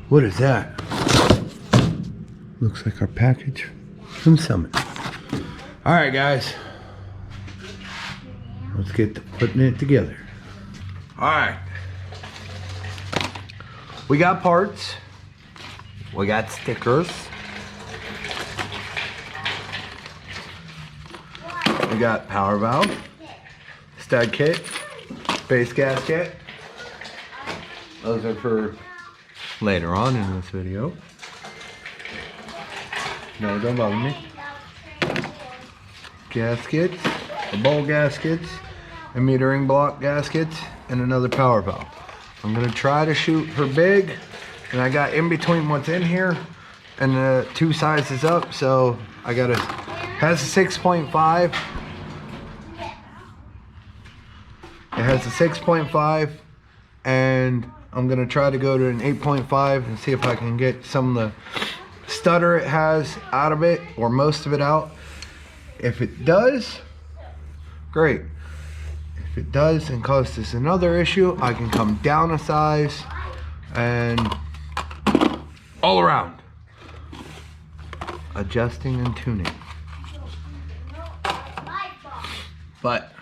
What is that? Looks like our package from Summit. All right, guys. Let's get to putting it together. All right. We got parts. We got stickers. We got power valve, stud kit, base gasket. Those are for later on in this video. No, don't bother me. Gaskets, a bowl gaskets, a metering block gaskets, and another power valve. I'm gonna try to shoot for big, and I got in between what's in here and the two sizes up, so I gotta, has a 6.5. It has a 6.5, and I'm gonna try to go to an 8.5 and see if I can get some of the stutter it has out of it, or most of it out. If it does, great. If it does and causes another issue, I can come down a size and all around. Adjusting and tuning. But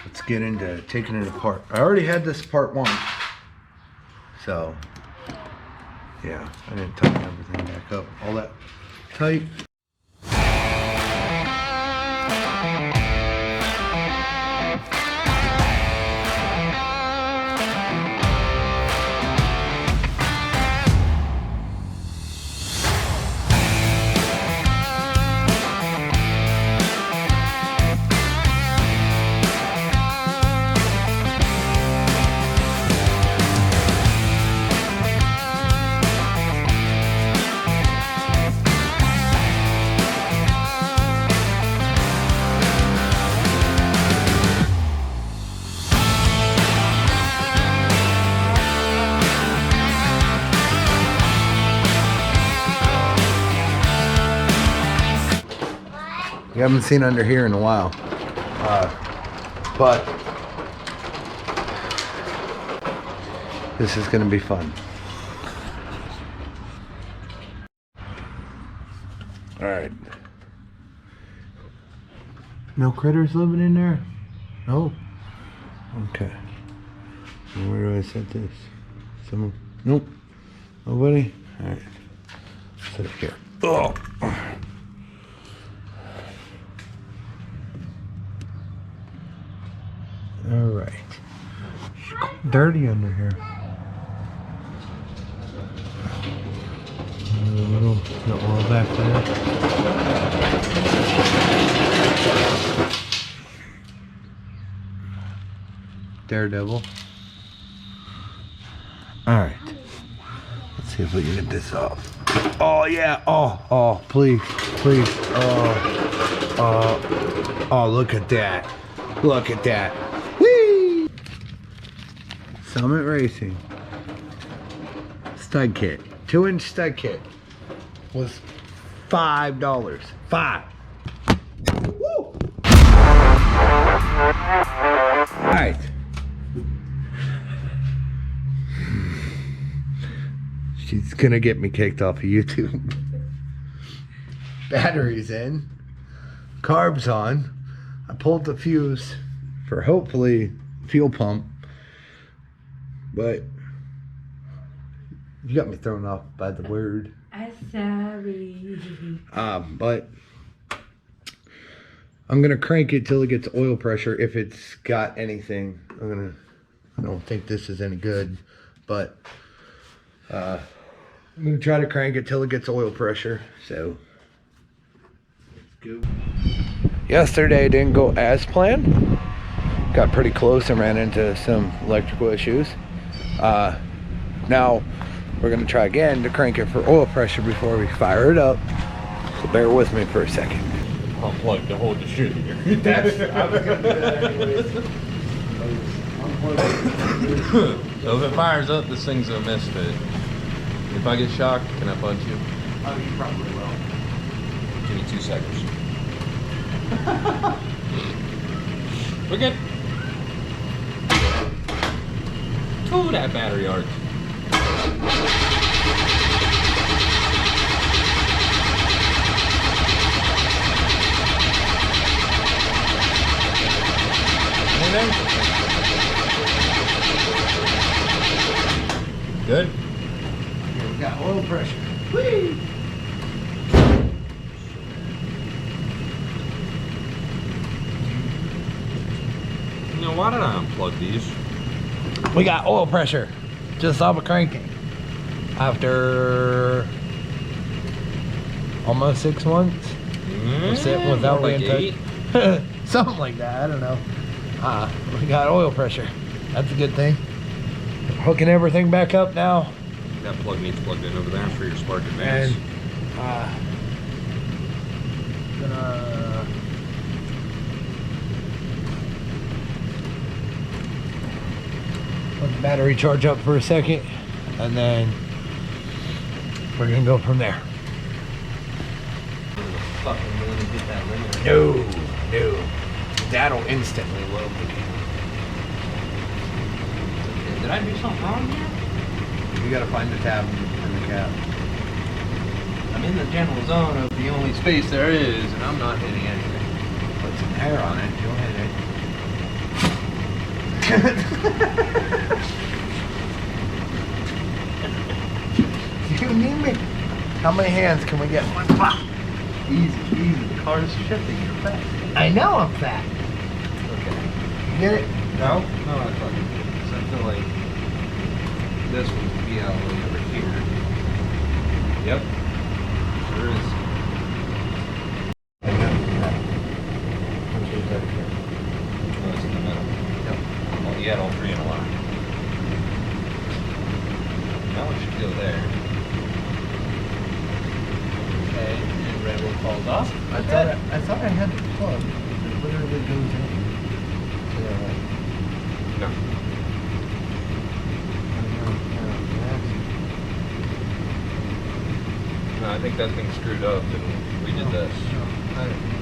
let's get into taking it apart. I already had this part once, so yeah, I didn't tighten everything back up all that tight. You haven't seen under here in a while, but this is going to be fun. All right. No critters living in there? No? Okay. And where do I set this? Someone? Nope. Nobody? All right. Set it here. Oh. All right. Dirty under here. A little oil back there. Daredevil. All right. Let's see if we can get this off. Oh yeah. Oh, please. Oh, look at that. Look at that. Whee! Summit Racing. Stud kit. 2-inch stud kit was $5. $5. Woo! Alright. She's gonna get me kicked off of YouTube. Batteries in. Carbs on. I pulled the fuse for hopefully fuel pump, but you got me thrown off by the word. I'm sorry. But I'm gonna crank it till it gets oil pressure if it's got anything. I don't think this is any good, but I'm gonna try to crank it till it gets oil pressure. So let's go. Yesterday didn't go as planned. Got pretty close and ran into some electrical issues. Now we're gonna try again to crank it for oil pressure before we fire it up. So bear with me for a second. I'll plug to hold the shit here. I was gonna do that anyways. So if it fires up, this thing's a misfit. If I get shocked, can I punch you? Oh, you probably will. Give me 2 seconds. We're good. Ooh, that battery arch. Anything? Good? Here, we got oil pressure. Whee! You know, why did I unplug these? We got oil pressure. Just off of cranking. After almost 6 months. Sitting without like being 8? touched. Something like that, I don't know. We got oil pressure. That's a good thing. Hooking everything back up now. That plug needs plugged in over there for your spark advance. And gonna let the battery charge up for a second, and then we're gonna go from there. Fucking really get that limit. No. That'll instantly load the Did I do something wrong here? You gotta find the tab and the cap. I'm in the general zone of the only space there is, and I'm not hitting anything. Put some hair on it, you'll hit it. You need me? How many hands can we get? One pop. Easy. The car's shifting. You're fat. I know I'm fat. Okay. You get it? No? No, I fucking did. So I feel like this would be all the way over here. Yep. Sure is. Oh, it's in the middle. Yep. Well, you had all three in a line. Now it should go there. Okay, and red one falls off. I thought I had the plug. It literally goes in. No. No, I think that thing's screwed up and we did this. I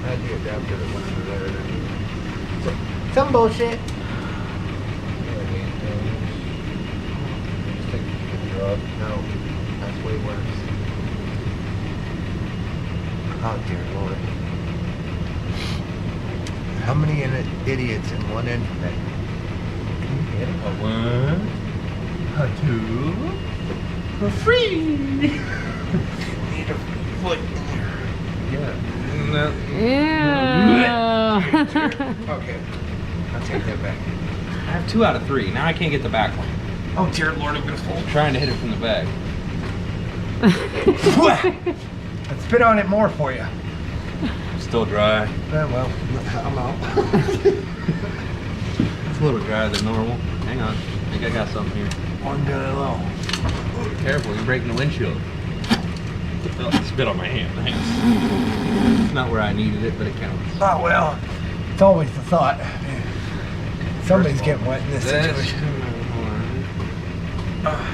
had the adapter that went under there. Some bullshit. Just take the picture off. No, that's way worse. Oh dear Lord. How many idiots in one internet? Can you get it? A one, a two, For free! Need a foot in there. yeah. Yeah. Okay. I'll take that back. I have 2 out of 3. Now I can't get the back one. Oh dear Lord, I'm gonna fall. I'm trying to hit it from the back. Let's spit on it more for you. Still dry. Well, I'm out. It's a little drier than normal. Hang on. I think I got something here. One good low. Careful, you're breaking the windshield. Oh, spit on my hand. Thanks. It's not where I needed it, but it counts. Oh well, it's always the thought. Somebody's getting wet in this situation.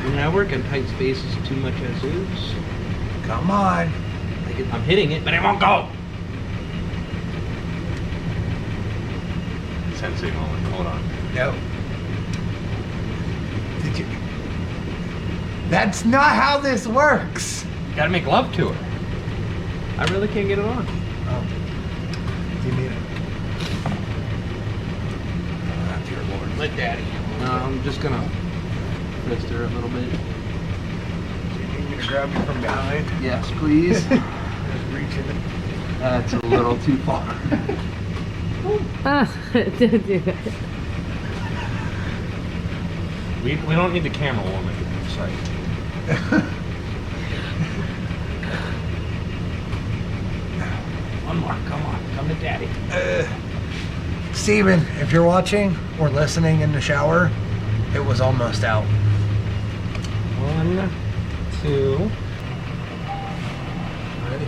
When I work in tight spaces too much as is, Come on. I'm hitting it, but it won't go. Sensei moment. Hold on. No. Did you? That's not how this works. Gotta make love to her. I really can't get it on. Oh. Do you need it? Oh, that's your Lord. Let daddy. No, I'm just gonna twist her a little bit. Do you need me to grab you from behind? Yes, please. Just reaching it. That's a little too far. Don't do that. We don't need the camera woman in sight. One more, come on, come to daddy. Steven, if you're watching or listening in the shower, it was almost out. 1, 2. Ready?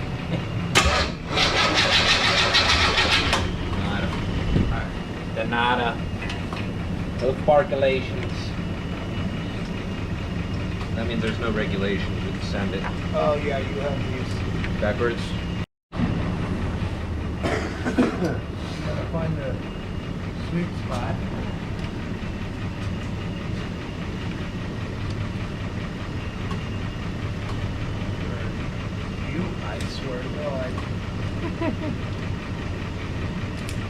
Nada. Nada. No sparkulations. That means there's no regulations. We can send it Oh yeah, you have these. backwards. Gotta find the sweet spot.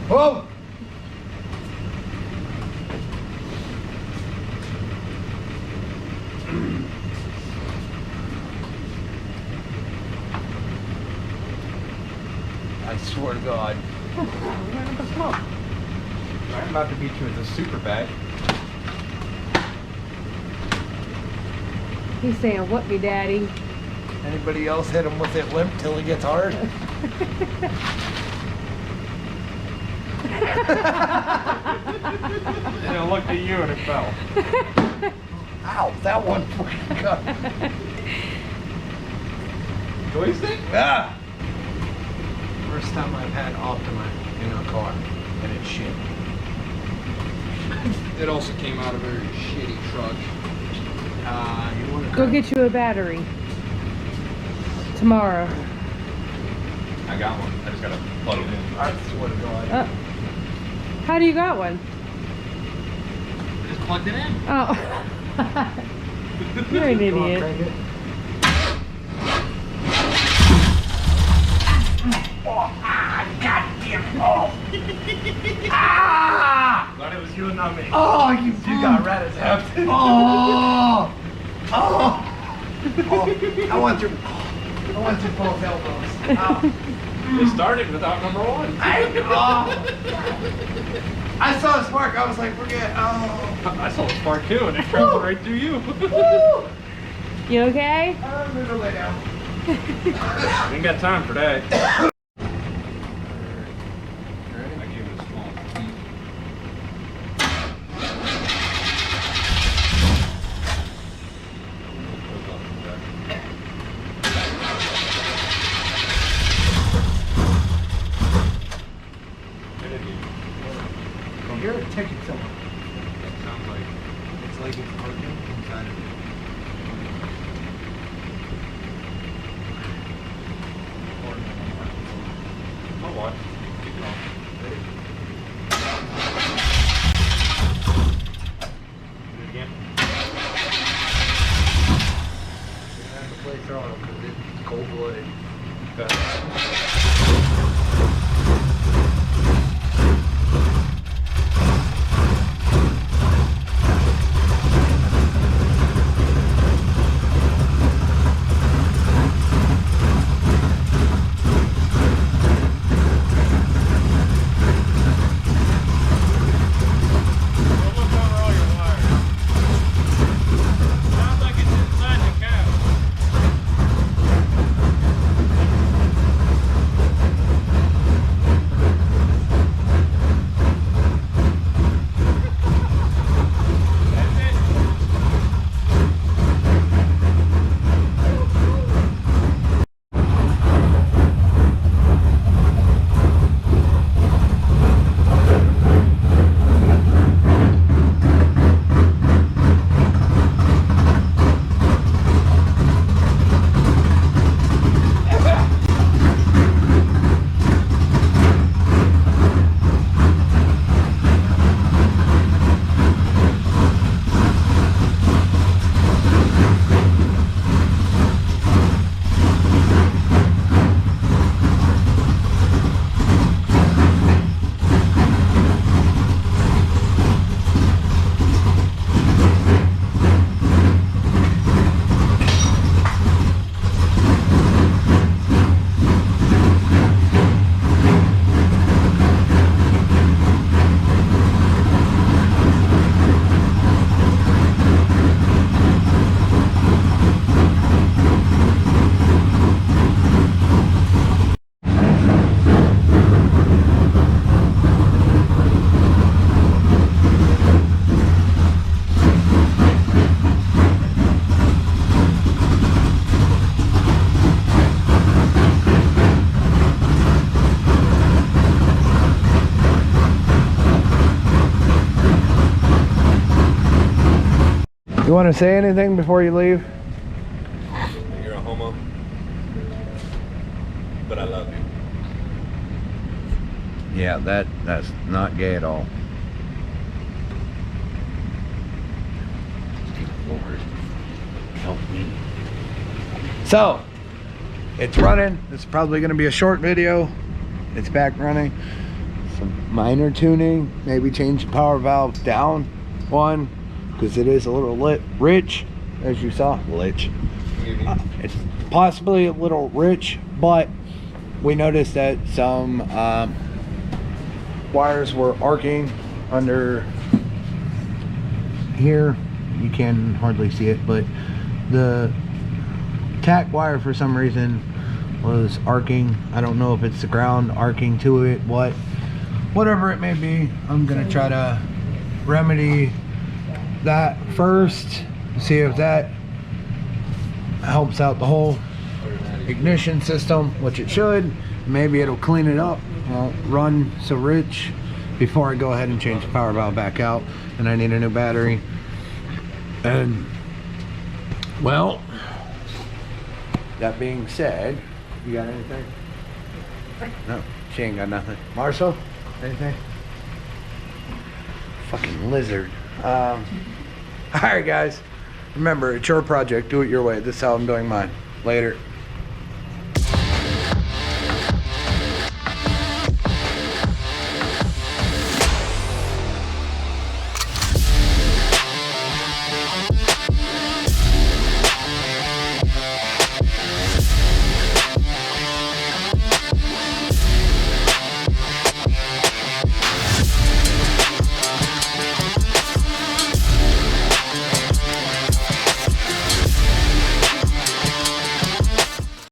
Whoa! I swear to God. I'm about to beat you with a super bag. He's saying, "What me, daddy?" Anybody else hit him with it limp till he gets hard? And I looked at you and it fell. Ow, that one fucking got. Joystick? Ah! First time I've had Optima in a car, and it's shit. It also came out of a very shitty truck. You want to Go get you a battery tomorrow. I got one. I just gotta plug it in. I swear to God. How do you got one? I just plugged it in. Oh, you're an Come on, idiot. crank it. Thought it was you and not me. Oh, you got rat as hell. Oh! Oh! Oh! I want your both elbows. Oh. It started without number one. I saw a spark. I was like, forget. Oh. I saw a spark too, and it traveled right through you. You okay? I'm gonna lay down. We ain't got time for that. I gave it a small piece. Don't hear a ticket somewhere. It sounds like it's parking inside of it. I'll watch. Keep it on. Ready? Do it again. You're gonna have to play throttle because it's cold blooded. You want to say anything before you leave? You're a homo, but I love you. Yeah, that's not gay at all. Lord, help me. So, it's running. It's probably going to be a short video. it's back running. Some minor tuning, maybe change the power valve down one, because it is a little rich, as you saw. It's possibly a little rich, but we noticed that some wires were arcing under here. You can hardly see it, but the tack wire for some reason was arcing. I don't know if it's the ground arcing to it, whatever it may be. I'm gonna try to remedy that first, see if that helps out the whole ignition system, which it should. Maybe it'll clean it up, won't run so rich before I go ahead and change the power valve back out, and I need a new battery. And well, that being said, you got anything? No, she ain't got nothing. Marshall, anything? Fucking lizard. All right, guys. Remember, it's your project. Do it your way. This is how I'm doing mine. Later.